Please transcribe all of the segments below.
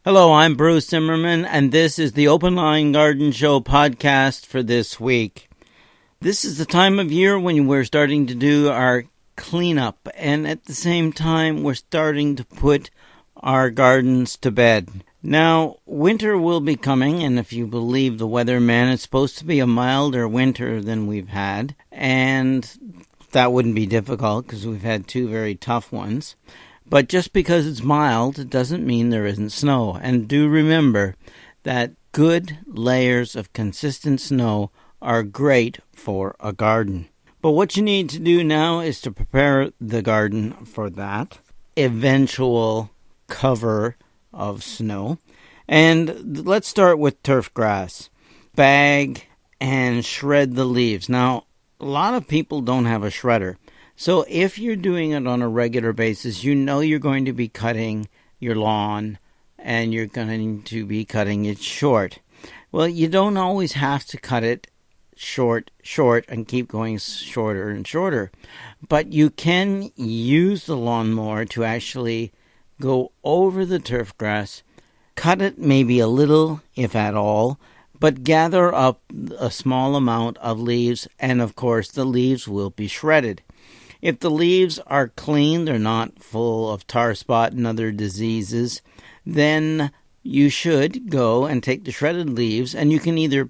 Hello, I'm Bruce Zimmerman, and this is the Open Line Garden Show podcast for this week. This is the time of year when we're starting to do our cleanup, and at the same time, we're starting to put our gardens to bed. Now, winter will be coming, and if you believe the weatherman, it's supposed to be a milder winter than we've had, and that wouldn't be difficult because we've had two very tough ones. But just because it's mild, it doesn't mean there isn't snow. And do remember that good layers of consistent snow are great for a garden. But what you need to do now is to prepare the garden for that eventual cover of snow. And let's start with turf grass. Bag and shred the leaves. Now, a lot of people don't have a shredder. So if you're doing it on a regular basis, you know you're going to be cutting your lawn and you're going to be cutting it short. Well, you don't always have to cut it short, and keep going shorter and shorter. But you can use the lawnmower to actually go over the turf grass, cut it maybe a little, if at all, but gather up a small amount of leaves, and of course the leaves will be shredded. If the leaves are clean, they're not full of tar spot and other diseases, then you should go and take the shredded leaves, and you can either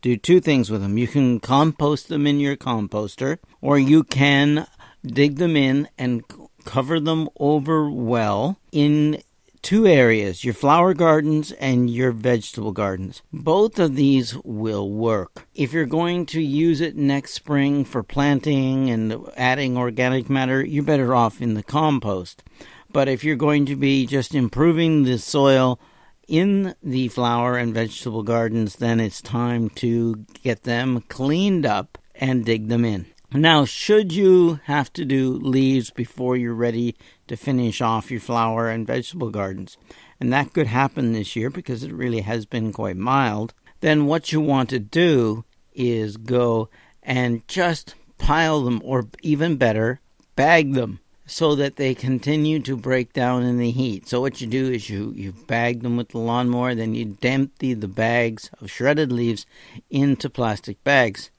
do two things with them. You can compost them in your composter, or you can dig them in and cover them over well in two areas, your flower gardens and your vegetable gardens. Both of these will work. If you're going to use it next spring for planting and adding organic matter, you're better off in the compost. But if you're going to be just improving the soil in the flower and vegetable gardens, then it's time to get them cleaned up and dig them in. Now, should you have to do leaves before you're ready to finish off your flower and vegetable gardens, and that could happen this year because it really has been quite mild, then what you want to do is go and just pile them, or even better, bag them, so that they continue to break down in the heat. So what you do is you bag them with the lawnmower, then you empty the bags of shredded leaves into plastic bags.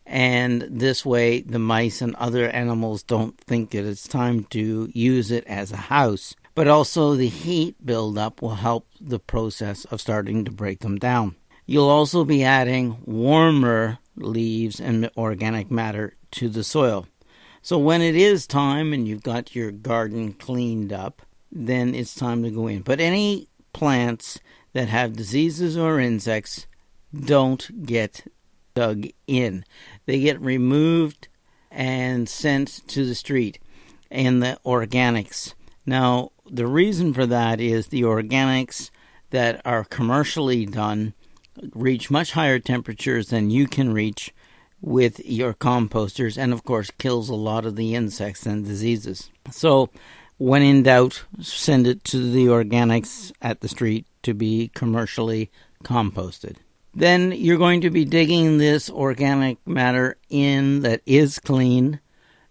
And this way the mice and other animals don't think that it's time to use it as a house. But also the heat buildup will help the process of starting to break them down. You'll also be adding warmer leaves and organic matter to the soil. So when it is time and you've got your garden cleaned up, then it's time to go in. But any plants that have diseases or insects don't get dug in. They get removed and sent to the street in the organics. Now, the reason for that is the organics that are commercially done reach much higher temperatures than you can reach with your composters, and of course kills a lot of the insects and diseases. So when in doubt, send it to the organics at the street to be commercially composted. Then you're going to be digging this organic matter in that is clean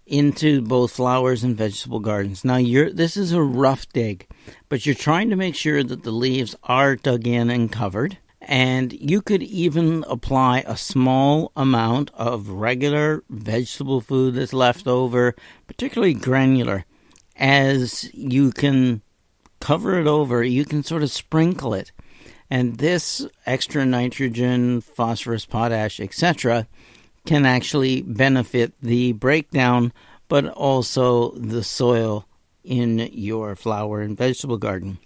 into both flowers and vegetable gardens. Now, this is a rough dig, but you're trying to make sure that the leaves are dug in and covered. And you could even apply a small amount of regular vegetable food that's left over, particularly granular. As you can cover it over, you can sort of sprinkle it. And this extra nitrogen, phosphorus, potash, etc. can actually benefit the breakdown, but also the soil in your flower and vegetable garden.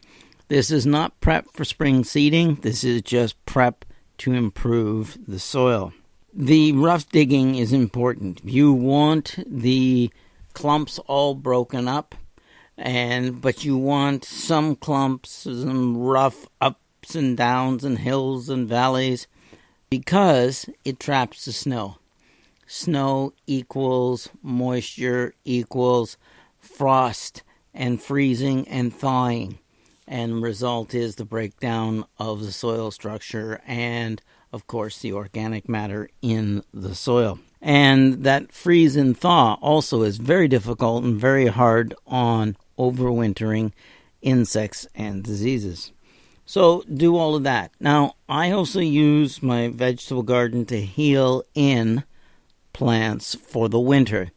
This is not prep for spring seeding. This is just prep to improve the soil. The rough digging is important. You want the clumps all broken up, but you want some clumps, some rough ups and downs and hills and valleys, because it traps the snow. Snow equals moisture equals frost and freezing and thawing. And result is the breakdown of the soil structure and, of course, the organic matter in the soil. And that freeze and thaw also is very difficult and very hard on overwintering insects and diseases. So do all of that. Now, I also use my vegetable garden to heel in plants for the winter.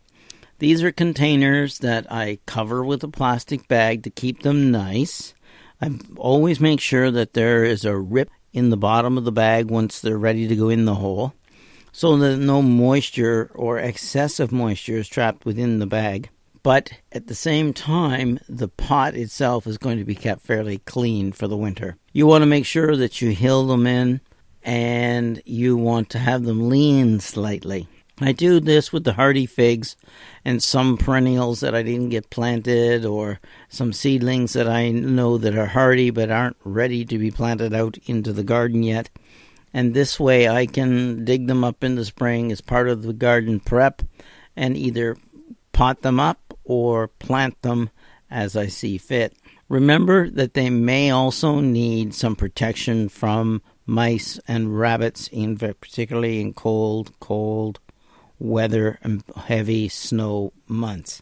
These are containers that I cover with a plastic bag to keep them nice. I always make sure that there is a rip in the bottom of the bag once they're ready to go in the hole, so that no moisture or excessive moisture is trapped within the bag. But at the same time, the pot itself is going to be kept fairly clean for the winter. You want to make sure that you hill them in, and you want to have them lean slightly. I do this with the hardy figs and some perennials that I didn't get planted, or some seedlings that I know that are hardy but aren't ready to be planted out into the garden yet. And this way I can dig them up in the spring as part of the garden prep and either pot them up or plant them as I see fit. Remember that they may also need some protection from mice and rabbits, particularly in cold weather and heavy snow months.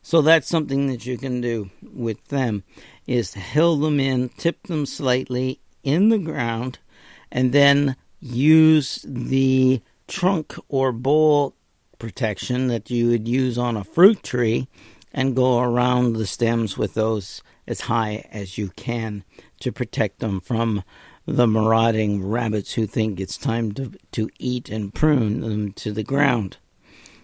So that's something that you can do with them, is to hill them in, tip them slightly in the ground, and then use the trunk or bowl protection that you would use on a fruit tree and go around the stems with those as high as you can to protect them from the marauding rabbits who think it's time to eat and prune them to the ground.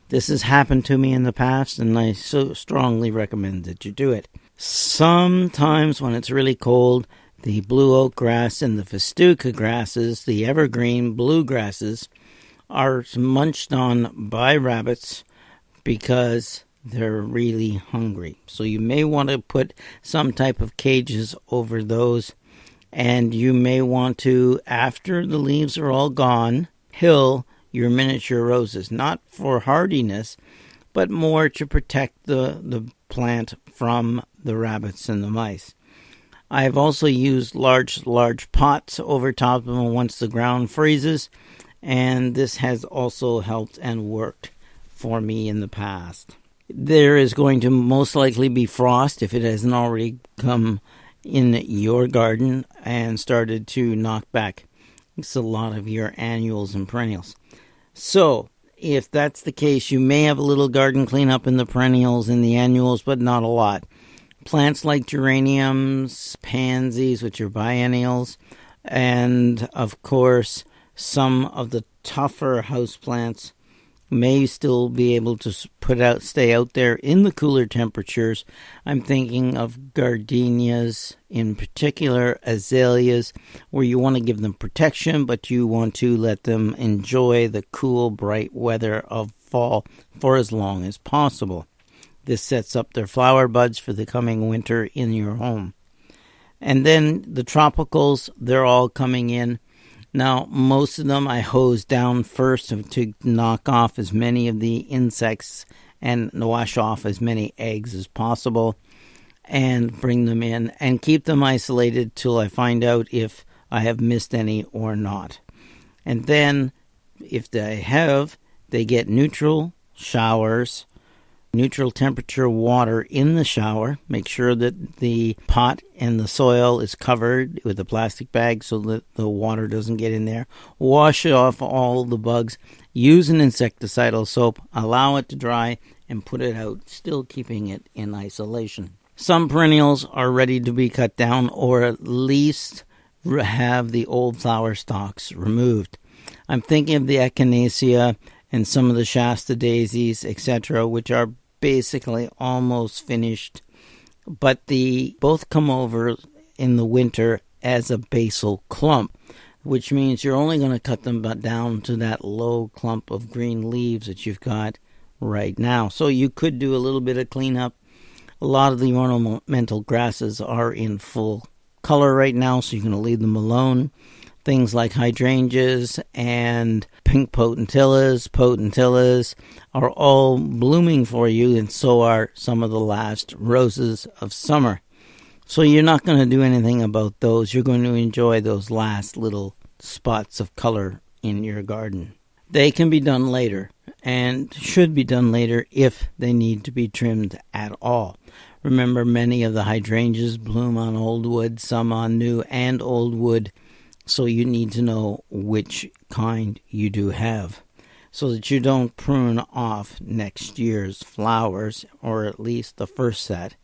This has happened to me in the past, and I so strongly recommend that you do it. Sometimes when it's really cold, the blue oak grass and the festuca grasses, the evergreen blue grasses, are munched on by rabbits because they're really hungry. So you may want to put some type of cages over those. And you may want to, after the leaves are all gone, hill your miniature roses. Not for hardiness, but more to protect the plant from the rabbits and the mice. I have also used large pots over top of them once the ground freezes. And this has also helped and worked for me in the past. There is going to most likely be frost if it hasn't already come in your garden and started to knock back a lot of your annuals and perennials. So if that's the case, you may have a little garden cleanup in the perennials and the annuals, but not a lot. Plants like geraniums, pansies, which are biennials, and of course some of the tougher houseplants may still be able to stay out there in the cooler temperatures. I'm thinking of gardenias, in particular azaleas, where you want to give them protection, but you want to let them enjoy the cool, bright weather of fall for as long as possible. This sets up their flower buds for the coming winter in your home. And then the tropicals, they're all coming in. Now, most of them I hose down first to knock off as many of the insects and wash off as many eggs as possible, and bring them in and keep them isolated till I find out if I have missed any or not. And then, if they have, they get neutral showers, neutral temperature water in the shower. Make sure that the pot and the soil is covered with a plastic bag so that the water doesn't get in there. Wash off all the bugs. Use an insecticidal soap. Allow it to dry and put it out, still keeping it in isolation. Some perennials are ready to be cut down, or at least have the old flower stalks removed. I'm thinking of the echinacea and some of the Shasta daisies, etc., which are basically almost finished, but both come over in the winter as a basal clump, which means you're only going to cut them down to that low clump of green leaves that you've got right now. So you could do a little bit of cleanup. A lot of the ornamental grasses are in full color right now, so you can leave them alone. Things like hydrangeas and pink potentillas are all blooming for you, and so are some of the last roses of summer. So you're not going to do anything about those. You're going to enjoy those last little spots of color in your garden. They can be done later, and should be done later if they need to be trimmed at all. Remember, many of the hydrangeas bloom on old wood, some on new and old wood, so you need to know which kind you do have, so that you don't prune off next year's flowers, or at least the first set,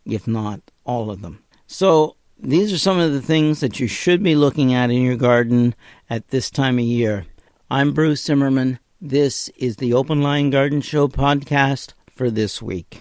if not all of them. So these are some of the things that you should be looking at in your garden at this time of year. I'm Bruce Zimmerman. This is the Open Line Garden Show podcast for this week.